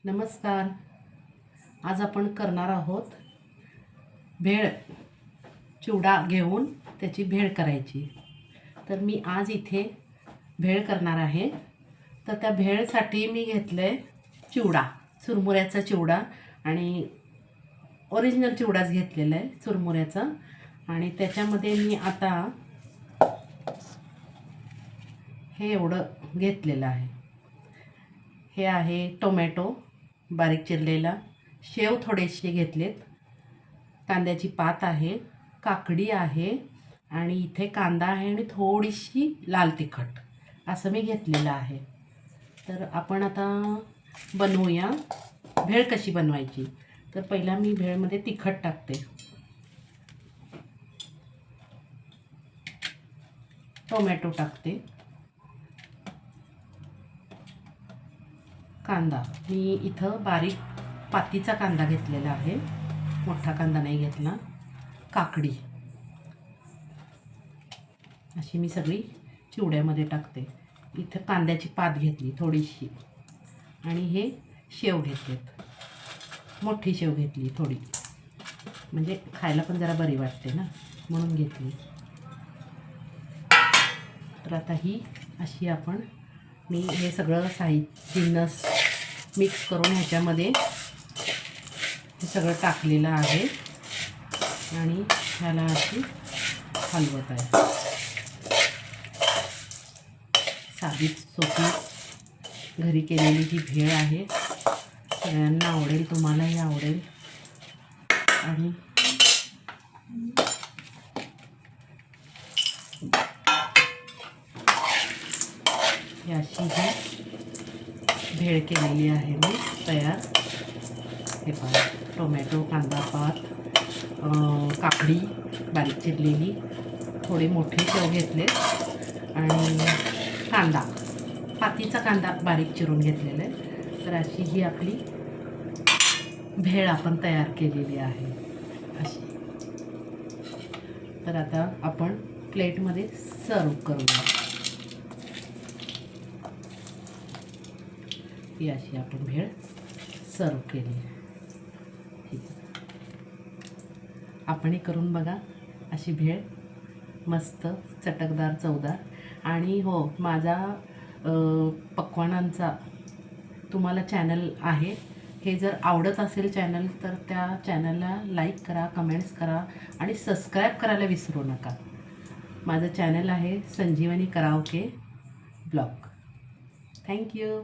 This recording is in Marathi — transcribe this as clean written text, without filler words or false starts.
नमस्कार. आज आपण करणार आहोत भेळ. चिवडा घेऊन त्याची भेळ करायची. तर मी आज इथे भेळ करणार आहे. तर त्या भेळसाठी मी घेतलं आहे चिवडा, चुरमुऱ्याचा चिवडा आणि ओरिजिनल चिवडाच घेतलेला आहे चुरमुऱ्याचा. आणि त्याच्यामध्ये मी आता हे एवढं घेतलेलं आहे. हे आहे टोमॅटो बारीक चिरलेला, शेव थोडेसे घेतलेत, कांद्याची पात आहे, काकडी आहे आणि इथे कांदा आहे आणि थोडीशी लाल तिखट असं मी घेतलेलं आहे. तर आपण आता बनवूया भेळ कशी बनवायची. तर पहिला मी भेळमध्ये तिखट टाकते, टोमॅटो टाकते, कांदा मी इथं बारीक पातीचा कांदा घेतलेला आहे, मोठा कांदा नाही घेतला, काकडी अशी मी सगळी चिवड्यामध्ये टाकते. इथं कांद्याची पात घेतली थोडीशी आणि हे शेव घेतलेत, मोठी शेव घेतली थोडी, म्हणजे खायला पण जरा बरी वाटते ना म्हणून घेतली. तर आता ही अशी मी हे सगळं जिन्नस मिक्स करून ह्याच्यामध्ये हे सगळं टाकलेलं आहे आणि ह्याला अशी हलवत आहे. साधी सोपी घरी केलेली ही भेळ आहे. सगळ्यांना आवडेल, तुम्हालाही आवडेल. आणि ही अशी भेळ केलेली आहे मी तयार. हे पहा, टोमॅटो, कांदा पात, काकडी बारीक चिरलेली, थोडे मोठे शेव घेतले आणि कांदा, पातीचा कांदा बारीक चिरून घेतलेला आहे. तर अशी ही आपली भेळ आपण तयार केलेली आहे अशी. तर आता आपण प्लेटमध्ये सर्व करूया. ही अशी आपण भेळ सर्व केली. आपणही करून बघा अशी भेळ, मस्त चटकदार चवदार. आणि हो, माझा पक्वान्नांचा तुम्हाला चॅनल आहे. हे जर आवडत असेल चॅनल तर त्या चॅनलला लाईक करा, कमेंट्स करा आणि सबस्क्राईब करायला विसरू नका. माझं चॅनल आहे संजीवनी कराओके ब्लॉग. थँक्यू.